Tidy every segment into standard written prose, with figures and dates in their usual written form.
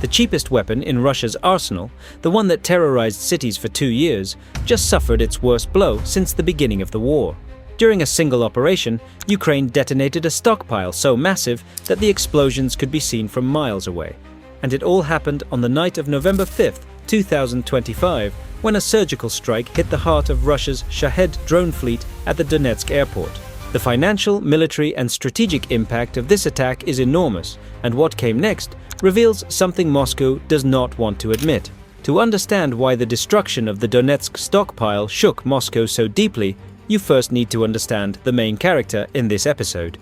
The cheapest weapon in Russia's arsenal, the one that terrorized cities for 2 years, just suffered its worst blow since the beginning of the war. During a single operation, Ukraine detonated a stockpile so massive that the explosions could be seen from miles away. And it all happened on the night of November 5th, 2025, when a surgical strike hit the heart of Russia's Shahed drone fleet at the Donetsk Airport. The financial, military, and strategic impact of this attack is enormous, and what came next reveals something Moscow does not want to admit. To understand why the destruction of the Donetsk stockpile shook Moscow so deeply, you first need to understand the main character in this episode.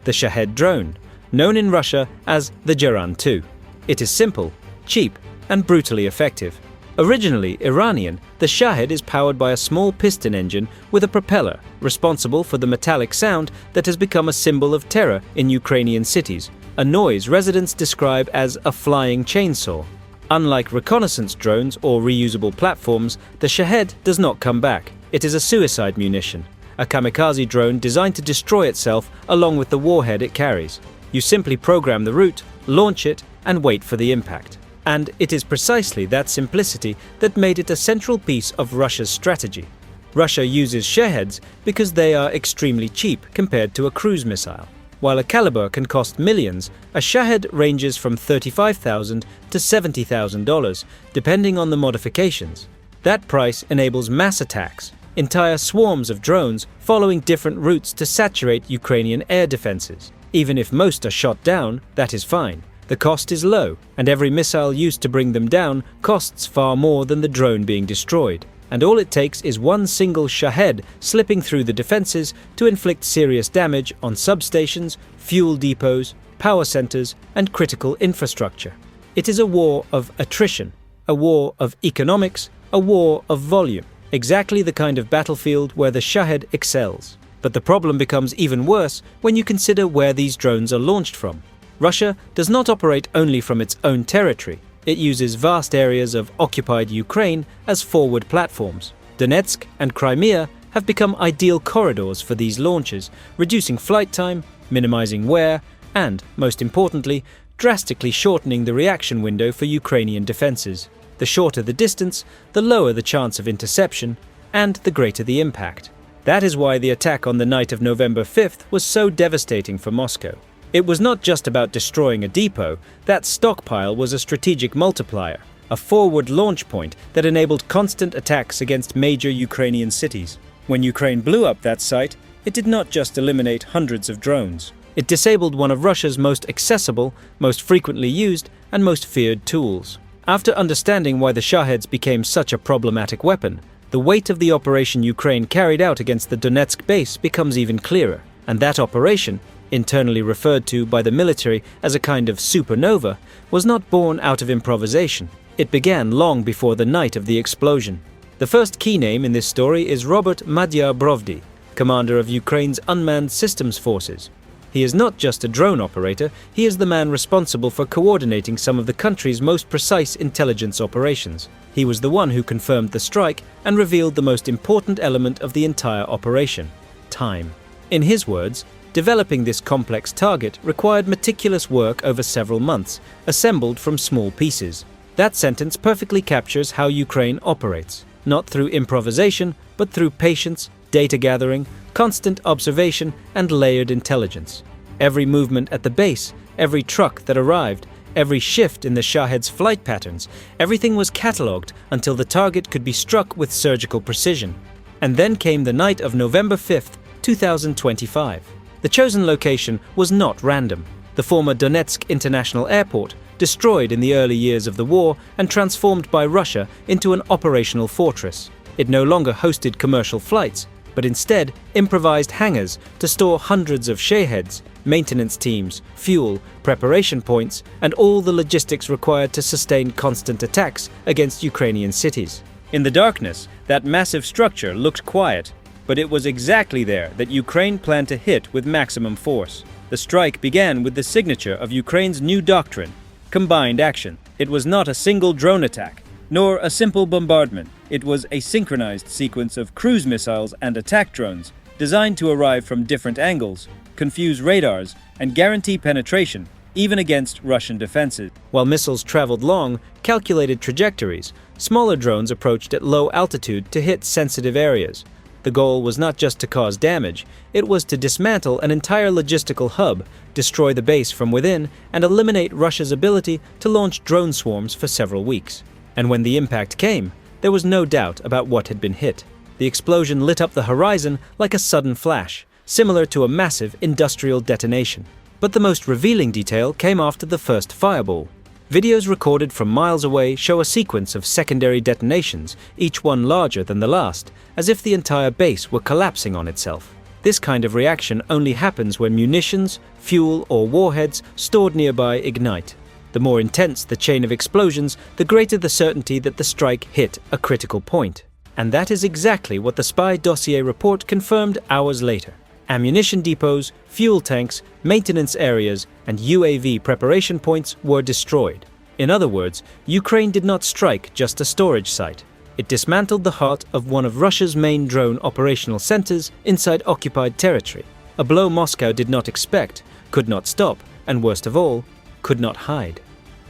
The Shahed drone, known in Russia as the Geran 2. It is simple, cheap, and brutally effective. Originally Iranian, the Shahed is powered by a small piston engine with a propeller, responsible for the metallic sound that has become a symbol of terror in Ukrainian cities, a noise residents describe as a flying chainsaw. Unlike reconnaissance drones or reusable platforms, the Shahed does not come back. It is a suicide munition, a kamikaze drone designed to destroy itself along with the warhead it carries. You simply program the route, launch it, and wait for the impact. And it is precisely that simplicity that made it a central piece of Russia's strategy. Russia uses Shaheds because they are extremely cheap compared to a cruise missile. While a caliber can cost millions, a Shahed ranges from $35,000 to $70,000, depending on the modifications. That price enables mass attacks, entire swarms of drones following different routes to saturate Ukrainian air defenses. Even if most are shot down, that is fine. The cost is low, and every missile used to bring them down costs far more than the drone being destroyed. And all it takes is one single Shahed slipping through the defenses to inflict serious damage on substations, fuel depots, power centers, and critical infrastructure. It is a war of attrition, a war of economics, a war of volume, exactly the kind of battlefield where the Shahed excels. But the problem becomes even worse when you consider where these drones are launched from. Russia does not operate only from its own territory. It uses vast areas of occupied Ukraine as forward platforms. Donetsk and Crimea have become ideal corridors for these launches, reducing flight time, minimizing wear, and, most importantly, drastically shortening the reaction window for Ukrainian defenses. The shorter the distance, the lower the chance of interception, and the greater the impact. That is why the attack on the night of November 5th was so devastating for Moscow. It was not just about destroying a depot. That stockpile was a strategic multiplier, a forward launch point that enabled constant attacks against major Ukrainian cities. When Ukraine blew up that site, it did not just eliminate hundreds of drones. It disabled one of Russia's most accessible, most frequently used, and most feared tools. After understanding why the Shaheds became such a problematic weapon, the weight of the operation Ukraine carried out against the Donetsk base becomes even clearer. And that operation, internally referred to by the military as a kind of supernova, was not born out of improvisation. It began long before the night of the explosion. The first key name in this story is Robert Madyar Brovdi, commander of Ukraine's Unmanned Systems Forces. He is not just a drone operator, he is the man responsible for coordinating some of the country's most precise intelligence operations. He was the one who confirmed the strike and revealed the most important element of the entire operation: time. In his words, developing this complex target required meticulous work over several months, assembled from small pieces. That sentence perfectly captures how Ukraine operates, not through improvisation, but through patience, data gathering, constant observation, and layered intelligence. Every movement at the base, every truck that arrived, every shift in the Shahed's flight patterns, everything was catalogued until the target could be struck with surgical precision. And then came the night of November 5th, 2025. The chosen location was not random. The former Donetsk International Airport, destroyed in the early years of the war and transformed by Russia into an operational fortress. It no longer hosted commercial flights, but instead improvised hangars to store hundreds of Shaheds, maintenance teams, fuel, preparation points, and all the logistics required to sustain constant attacks against Ukrainian cities. In the darkness, that massive structure looked quiet, but it was exactly there that Ukraine planned to hit with maximum force. The strike began with the signature of Ukraine's new doctrine: combined action. It was not a single drone attack, nor a simple bombardment. It was a synchronized sequence of cruise missiles and attack drones designed to arrive from different angles, confuse radars, and guarantee penetration even against Russian defenses. While missiles traveled long, calculated trajectories, smaller drones approached at low altitude to hit sensitive areas. The goal was not just to cause damage, it was to dismantle an entire logistical hub, destroy the base from within, and eliminate Russia's ability to launch drone swarms for several weeks. And when the impact came, there was no doubt about what had been hit. The explosion lit up the horizon like a sudden flash, similar to a massive industrial detonation. But the most revealing detail came after the first fireball. Videos recorded from miles away show a sequence of secondary detonations, each one larger than the last, as if the entire base were collapsing on itself. This kind of reaction only happens when munitions, fuel, or warheads stored nearby ignite. The more intense the chain of explosions, the greater the certainty that the strike hit a critical point. And that is exactly what the spy dossier report confirmed hours later. Ammunition depots, fuel tanks, maintenance areas, and UAV preparation points were destroyed. In other words, Ukraine did not strike just a storage site. It dismantled the heart of one of Russia's main drone operational centers inside occupied territory. A blow Moscow did not expect, could not stop, and worst of all, could not hide.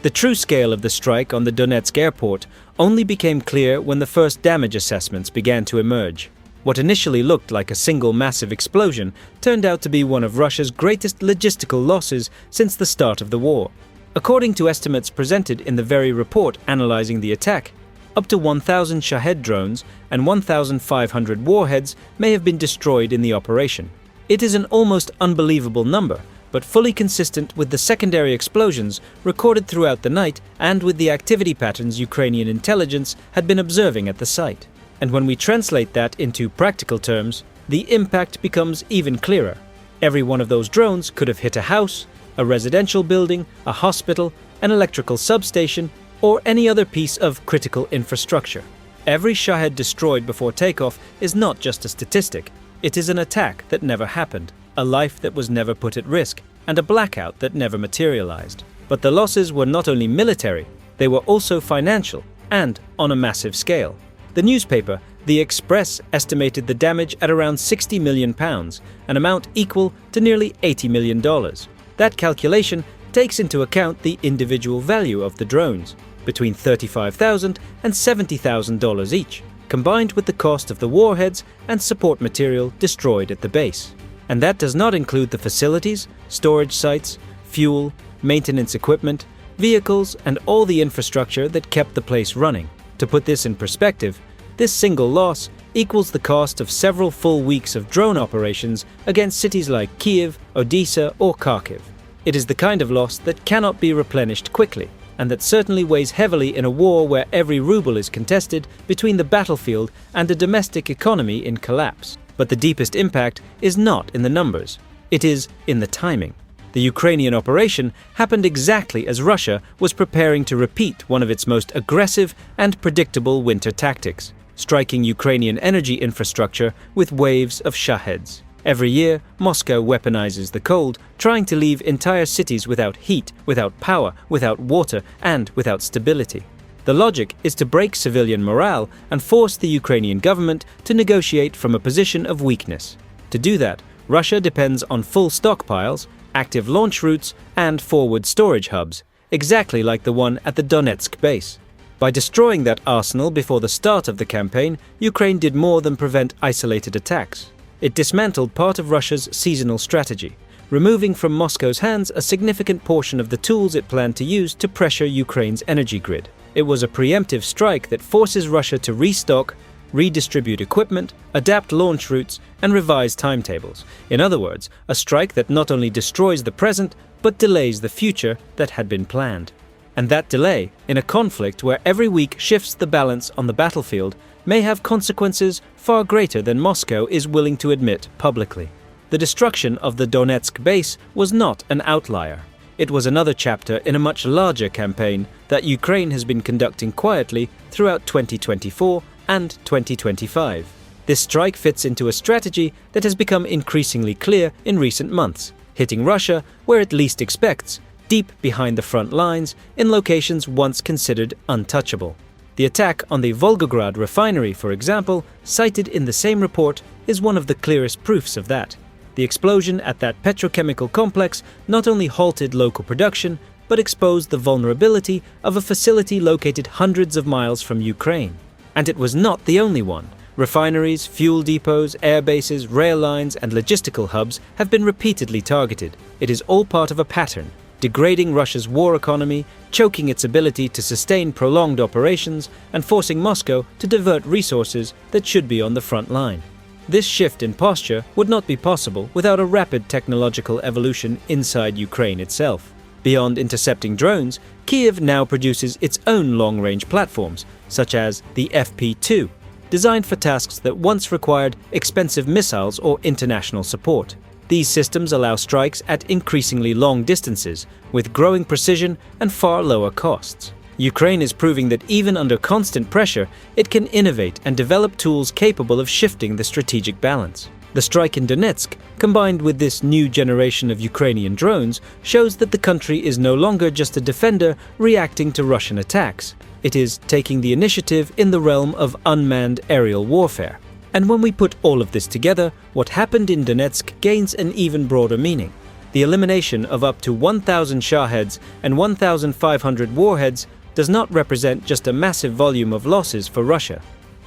The true scale of the strike on the Donetsk Airport only became clear when the first damage assessments began to emerge. What initially looked like a single massive explosion turned out to be one of Russia's greatest logistical losses since the start of the war. According to estimates presented in the very report analyzing the attack, up to 1,000 Shahed drones and 1,500 warheads may have been destroyed in the operation. It is an almost unbelievable number, but fully consistent with the secondary explosions recorded throughout the night and with the activity patterns Ukrainian intelligence had been observing at the site. And when we translate that into practical terms, the impact becomes even clearer. Every one of those drones could have hit a house, a residential building, a hospital, an electrical substation, or any other piece of critical infrastructure. Every Shahed destroyed before takeoff is not just a statistic. It is an attack that never happened, a life that was never put at risk, and a blackout that never materialized. But the losses were not only military, they were also financial, and on a massive scale. The newspaper, The Express, estimated the damage at around £60 million, an amount equal to nearly $80 million. That calculation takes into account the individual value of the drones, between $35,000 and $70,000 each, combined with the cost of the warheads and support material destroyed at the base. And that does not include the facilities, storage sites, fuel, maintenance equipment, vehicles, and all the infrastructure that kept the place running. To put this in perspective, this single loss equals the cost of several full weeks of drone operations against cities like Kiev, Odessa, or Kharkiv. It is the kind of loss that cannot be replenished quickly, and that certainly weighs heavily in a war where every ruble is contested between the battlefield and a domestic economy in collapse. But the deepest impact is not in the numbers, it is in the timing. The Ukrainian operation happened exactly as Russia was preparing to repeat one of its most aggressive and predictable winter tactics, striking Ukrainian energy infrastructure with waves of Shaheds. Every year, Moscow weaponizes the cold, trying to leave entire cities without heat, without power, without water, and without stability. The logic is to break civilian morale and force the Ukrainian government to negotiate from a position of weakness. To do that, Russia depends on full stockpiles, active launch routes, and forward storage hubs, exactly like the one at the Donetsk base. By destroying that arsenal before the start of the campaign, Ukraine did more than prevent isolated attacks. It dismantled part of Russia's seasonal strategy, removing from Moscow's hands a significant portion of the tools it planned to use to pressure Ukraine's energy grid. It was a preemptive strike that forces Russia to restock, redistribute equipment, adapt launch routes, and revise timetables. In other words, a strike that not only destroys the present, but delays the future that had been planned. And that delay, in a conflict where every week shifts the balance on the battlefield, may have consequences far greater than Moscow is willing to admit publicly. The destruction of the Donetsk base was not an outlier. It was another chapter in a much larger campaign that Ukraine has been conducting quietly throughout 2024 and 2025. This strike fits into a strategy that has become increasingly clear in recent months, hitting Russia where it least expects, deep behind the front lines in locations once considered untouchable. The attack on the Volgograd refinery, for example, cited in the same report, is one of the clearest proofs of that. The explosion at that petrochemical complex not only halted local production, but exposed the vulnerability of a facility located hundreds of miles from Ukraine. And it was not the only one. Refineries, fuel depots, air bases, rail lines, and logistical hubs have been repeatedly targeted. It is all part of a pattern, degrading Russia's war economy, choking its ability to sustain prolonged operations, and forcing Moscow to divert resources that should be on the front line. This shift in posture would not be possible without a rapid technological evolution inside Ukraine itself. Beyond intercepting drones, Kyiv now produces its own long-range platforms, such as the FP2, designed for tasks that once required expensive missiles or international support. These systems allow strikes at increasingly long distances, with growing precision and far lower costs. Ukraine is proving that even under constant pressure, it can innovate and develop tools capable of shifting the strategic balance. The strike in Donetsk, combined with this new generation of Ukrainian drones, shows that the country is no longer just a defender reacting to Russian attacks. It is taking the initiative in the realm of unmanned aerial warfare. And when we put all of this together, what happened in Donetsk gains an even broader meaning. The elimination of up to 1,000 Shaheds and 1,500 warheads does not represent just a massive volume of losses for Russia.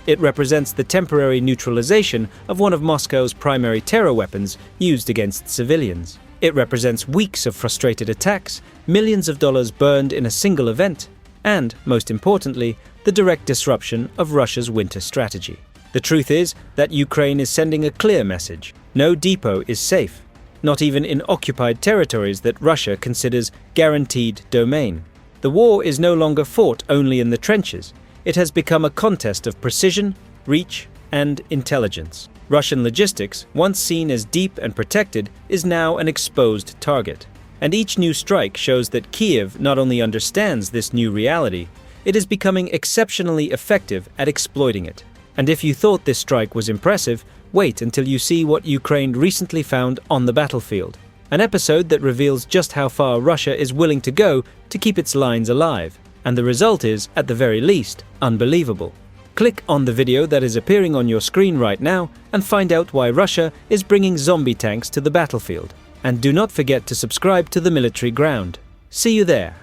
It represents the temporary neutralization of one of Moscow's primary terror weapons used against civilians. It represents weeks of frustrated attacks, millions of dollars burned in a single event, and, most importantly, the direct disruption of Russia's winter strategy. The truth is that Ukraine is sending a clear message. No depot is safe, not even in occupied territories that Russia considers guaranteed domain. The war is no longer fought only in the trenches. It has become a contest of precision, reach, and intelligence. Russian logistics, once seen as deep and protected, is now an exposed target. And each new strike shows that Kyiv not only understands this new reality, it is becoming exceptionally effective at exploiting it. And if you thought this strike was impressive, wait until you see what Ukraine recently found on the battlefield. An episode that reveals just how far Russia is willing to go to keep its lines alive. And the result is, at the very least, unbelievable. Click on the video that is appearing on your screen right now and find out why Russia is bringing zombie tanks to the battlefield. And do not forget to subscribe to the Military Ground. See you there.